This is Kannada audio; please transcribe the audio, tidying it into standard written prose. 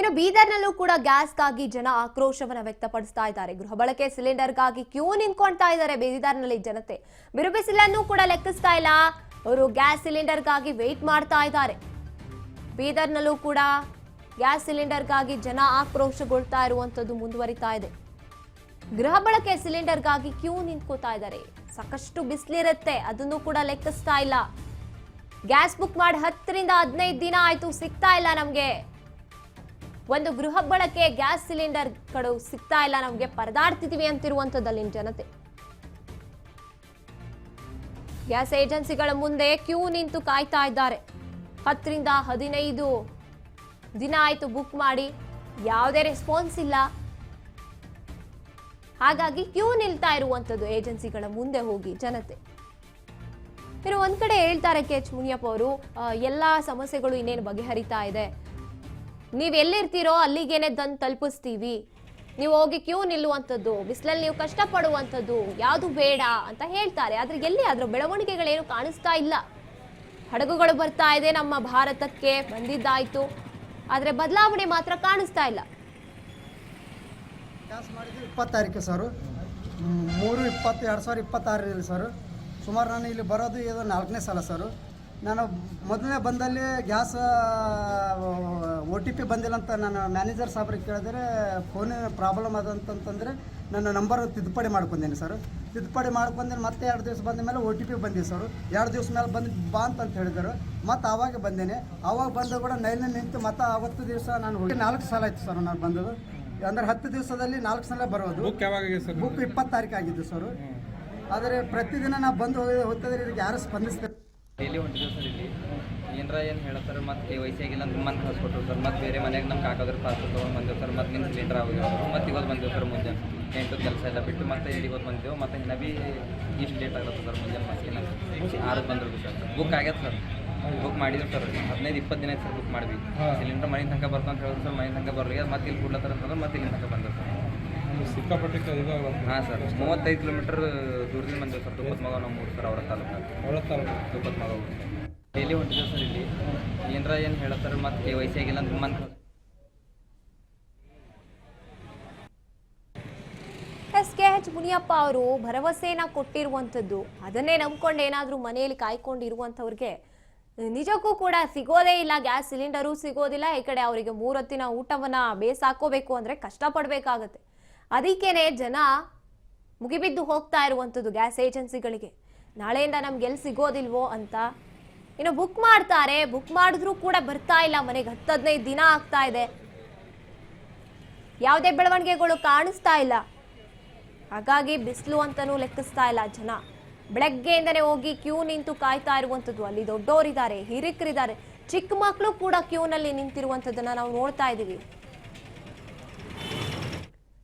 ಇನ್ನು ಬೀದರ್ನಲ್ಲೂ ಕೂಡ ಗ್ಯಾಸ್ಗಾಗಿ ಜನ ಆಕ್ರೋಶವನ್ನ ವ್ಯಕ್ತಪಡಿಸ್ತಾ ಇದ್ದಾರೆ. ಗೃಹ ಬಳಕೆ ಸಿಲಿಂಡರ್ಗಾಗಿ ಕ್ಯೂ ನಿಂತ್ಕೊಳ್ತಾ ಇದ್ದಾರೆ ಬೀದರ್ನಲ್ಲಿ ಜನತೆ. ಬಿರುಬಿಸಿಲನ್ನು ಕೂಡ ಲೆಕ್ಕಿಸ್ತಾ ಇಲ್ಲ, ಅವರು ಗ್ಯಾಸ್ ಸಿಲಿಂಡರ್ಗಾಗಿ ವೇಟ್ ಮಾಡ್ತಾ ಇದ್ದಾರೆ. ಬೀದರ್ನಲ್ಲೂ ಕೂಡ ಗ್ಯಾಸ್ ಸಿಲಿಂಡರ್ಗಾಗಿ ಜನ ಆಕ್ರೋಶಗೊಳ್ತಾ ಇರುವಂತದ್ದು ಮುಂದುವರಿತಾ ಇದೆ. ಗೃಹ ಬಳಕೆ ಸಿಲಿಂಡರ್ಗಾಗಿ ಕ್ಯೂ ನಿಂತ್ಕೋತಾ ಇದ್ದಾರೆ. ಸಾಕಷ್ಟು ಬಿಸಿಲಿರುತ್ತೆ, ಅದನ್ನು ಕೂಡ ಲೆಕ್ಕಿಸ್ತಾ ಇಲ್ಲ. ಗ್ಯಾಸ್ ಬುಕ್ ಮಾಡಿ 10 ರಿಂದ 15 ದಿನ ಆಯ್ತು, ಸಿಗ್ತಾ ಇಲ್ಲ ನಮ್ಗೆ. ಒಂದು ಗೃಹ ಬಳಕೆ ಗ್ಯಾಸ್ ಸಿಲಿಂಡರ್ ಗಳು ಸಿಗ್ತಾ ಇಲ್ಲ ನಮ್ಗೆ, ಪರದಾಡ್ತಿದೀವಿ ಅಂತಿರುವಂತದ್ದು ಅಲ್ಲಿನ ಜನತೆ. ಗ್ಯಾಸ್ ಏಜೆನ್ಸಿಗಳ ಮುಂದೆ ಕ್ಯೂ ನಿಂತು ಕಾಯ್ತಾ ಇದ್ದಾರೆ. 10 ರಿಂದ 15 ದಿನ ಆಯ್ತು ಬುಕ್ ಮಾಡಿ, ಯಾವುದೇ ರೆಸ್ಪಾನ್ಸ್ ಇಲ್ಲ. ಹಾಗಾಗಿ ಕ್ಯೂ ನಿಲ್ತಾ ಇರುವಂತದ್ದು ಏಜೆನ್ಸಿಗಳ ಮುಂದೆ ಹೋಗಿ ಜನತೆ. ಇನ್ನು ಒಂದ್ ಕಡೆ ಹೇಳ್ತಾರೆ KH ಮುನಿಯಪ್ಪ ಅವರು, ಎಲ್ಲಾ ಸಮಸ್ಯೆಗಳು ಇನ್ನೇನು ಬಗೆಹರಿತಾ ಇದೆ, ನೀವ್ ಎಲ್ಲಿರ್ತೀರೋ ಅಲ್ಲಿಗೇನೆ ತಂದು ತಲುಪಿಸ್ತೀವಿ, ನೀವು ಹೋಗಿ ಕ್ಯೂ ನಿಲ್ಲುವಂಥದ್ದು, ಬಿಸಿಲಲ್ಲಿ ನೀವು ಕಷ್ಟಪಡುವಂಥದ್ದು ಯಾವುದು ಬೇಡ ಅಂತ ಹೇಳ್ತಾರೆ. ಆದ್ರೆ ಎಲ್ಲಿ ಅದ್ರ ಬೆಳವಣಿಗೆಗಳೇನು ಕಾಣಿಸ್ತಾ ಇಲ್ಲ. ಹಡಗುಗಳು ಬರ್ತಾ ಇದೆ, ನಮ್ಮ ಭಾರತಕ್ಕೆ ಬಂದಿದ್ದಾಯ್ತು, ಆದ್ರೆ ಬದಲಾವಣೆ ಮಾತ್ರ ಕಾಣಿಸ್ತಾ ಇಲ್ಲ. ಗ್ಯಾಸ್ ಮಾಡಿದ್ದು 20 ತಾರೀಕು ಸರ್, 3/20/2026 ಸರ್. ಸುಮಾರು ನಾನು ಇಲ್ಲಿ ಬರೋದು ಇದು 4ನೇ ಸಲ ಸರ್. ನಾನು ಮೊದಲನೇ ಬಂದಲ್ಲಿ ಗ್ಯಾಸ್ OTP ಬಂದಿಲ್ಲ ಅಂತ ನಾನು ಮ್ಯಾನೇಜರ್ ಸಾಬ್ರಿಗೆ ಕೇಳಿದ್ರೆ ಫೋನಿನ ಪ್ರಾಬ್ಲಮ್ ಅದಂತಂದರೆ ನನ್ನ ನಂಬರ್ ತಿದ್ದುಪಡಿ ಮಾಡ್ಕೊಂಡೇನೆ ಸರ್. ತಿದ್ದುಪಡಿ ಮಾಡ್ಕೊಂಡೇನೆ ಮತ್ತೆ 2 ದಿವಸ ಬಂದ ಮೇಲೆ OTP ಬಂದಿದೆ ಸರ್. 2 ದಿವಸ ಮೇಲೆ ಬಂದು ಬಾ ಅಂತ ಹೇಳಿದರು. ಮತ್ತು ಆವಾಗ ಬಂದೇನೆ. ಆವಾಗ ಬಂದು ಕೂಡ ಲೈನಲ್ಲಿ ನಿಂತು ಮತ್ತೆ ಅವತ್ತು ದಿವಸ ನಾನು ಹೋಗಿ 4 ಸಲ ಆಯಿತು ಸರ್ ನಾನು ಬಂದದ್ದು. ಅಂದರೆ 10 ದಿವಸದಲ್ಲಿ 4 ಸಲ ಬರೋದು. ಬುಕ್ 20 ತಾರೀಕು ಆಗಿದ್ದು ಸರ್. ಆದರೆ ಪ್ರತಿದಿನ ನಾವು ಬಂದು ಹೋಗ್ತಿದ್ರೆ ಇದಕ್ಕೆ ಯಾರು ಸ್ಪಂದಿಸ್ತಾರೆ. Daily ಹೊಂಟಿದ್ದೇವೆ sir. ಇಲ್ಲಿ ಏನರ ಏನು ಹೇಳ್ತಾರೆ, ಮತ್ತು KYC ಆಗಿಲ್ಲ ಅಂತ ಮಂತ್ ಕಳಿಸ್ಕೊಟ್ರು ಸರ್. ಮತ್ತು ಬೇರೆ ಮನೆಗೆ ನಮ್ಮ ಕಾಕಾದ್ರೆ ಪಾಸ್ಪೋರ್ಟ್ ತೊಗೊಂಡು ಬಂದೆವು ಸರ್. ಮತ್ತು ನಿನ್ನ ಸಿಲಿಂಡರ್ ಆಗೋದು ಮತ್ತು ಇವತ್ತು ಬಂದೆವು ಸರ್. ಮುಂಜಾನೆ 8 ಕೆಲಸ ಎಲ್ಲ ಬಿಟ್ಟು ಮತ್ತೆ ಇವತ್ತು ಬಂದೆವು. ಮತ್ತು ಇನ್ನ ಬಿ ಇಷ್ಟು ಲೇಟ್ ಆಗುತ್ತೆ ಸರ್. ಮುಂಜಾನೆ ಮಸ್ಕಿನ 6 ಬಂದ್ರು ಸರ್. ಬುಕ್ ಆಗ್ಯದ ಸರ್, ಬುಕ್ ಮಾಡಿದ್ರು ಸರ್. 15-20 ದಿನ ಸರ್ ಬುಕ್ ಮಾಡಿದ್ವಿ. ಸಿಲಿಂಡರ್ ಮನೆ ತನಕ ಬರ್ತಾ ಅಂತ ಹೇಳಿದ್ರು ಸರ್. ಮನೆ ತನಕ ಬರಲಿ, ಮತ್ತೆ ಇಲ್ಲಿ ಕೊಡ್ಲತ್ತಾರ ಅಂತಂದ್ರೆ ಮತ್ತೆ ಇಲ್ಲಿ ತನಕ ಬಂದರು ಸರ್. ಸಿಕ್ಕಾಪಟ್ಟೆ ಹಾಂ ಸರ್, 35 ಕಿಲೋಮೀಟರ್ ದೂರದಿಂದ ಬಂದೆವು ಸರ್. ತುಪ್ಪತ್ಮಗ ನಾವು 3 ಸರ್. ಅವರ ತಾಲೂಕು ತುಪ್ಪತ್ಮಗ ಡೈಲಿ ಹೊಂಟಿದ್ದೇವೆ ಸರ್. ಇಲ್ಲಿ ಏನರ ಏನು ಹೇಳ್ತಾರೆ, ಮತ್ತು KYC ಆಗಿಲ್ಲ ಅಂತ ಮಂತ್ KH ಮುನಿಯಪ್ಪ ಅವರು ಭರವಸೆನ ಕೊಟ್ಟಿರುವಂಥದ್ದು, ಅದನ್ನೇ ನಂಬ್ಕೊಂಡು ಏನಾದರೂ ಮನೆಯಲ್ಲಿ ಕಾಯ್ಕೊಂಡಿರುವಂಥವ್ರಿಗೆ ನಿಜಕ್ಕೂ ಕೂಡ ಸಿಗೋದೇ ಇಲ್ಲ. ಗ್ಯಾಸ್ ಸಿಲಿಂಡರು ಸಿಗೋದಿಲ್ಲ. ಈ ಕಡೆ ಅವರಿಗೆ 3 ಹೊತ್ತಿನ ಊಟವನ್ನ ಬೇಸಾಕೋಬೇಕು ಅಂದ್ರೆ ಕಷ್ಟಪಡಬೇಕಾಗತ್ತೆ. ಅದಕ್ಕೇನೆ ಜನ ಮುಗಿಬಿದ್ದು ಹೋಗ್ತಾ ಇರುವಂಥದ್ದು ಗ್ಯಾಸ್ ಏಜೆನ್ಸಿಗಳಿಗೆ. ನಾಳೆಯಿಂದ ನಮ್ಗೆ ಎಲ್ಲಿ ಸಿಗೋದಿಲ್ವೋ ಅಂತ. ಇನ್ನು ಬುಕ್ ಮಾಡ್ತಾರೆ, ಬುಕ್ ಮಾಡಿದ್ರೂ ಕೂಡ ಬರ್ತಾ ಇಲ್ಲ ಮನೆಗೆ. 10-15 ದಿನ ಆಗ್ತಾ ಇದೆ, ಯಾವುದೇ ಬೆಳವಣಿಗೆಗಳು ಕಾಣಿಸ್ತಾ ಇಲ್ಲ. ಹಾಗಾಗಿ ಬಿಸಿಲು ಅಂತಾನೂ ಲೆಕ್ಕಿಸ್ತಾ ಇಲ್ಲ ಜನ. ಬೆಳಗ್ಗೆಯಿಂದನೇ ಹೋಗಿ ಕ್ಯೂ ನಿಂತು ಕಾಯ್ತಾ ಇರುವಂಥದ್ದು. ಅಲ್ಲಿ ದೊಡ್ಡವರಿದ್ದಾರೆ, ಹಿರಿಕರಿದ್ದಾರೆ, ಚಿಕ್ಕ ಮಕ್ಕಳು ಕೂಡ ಕ್ಯೂನಲ್ಲಿ ನಿಂತಿರುವಂಥದ್ದನ್ನ ನಾವು ನೋಡ್ತಾ ಇದ್ದೀವಿ.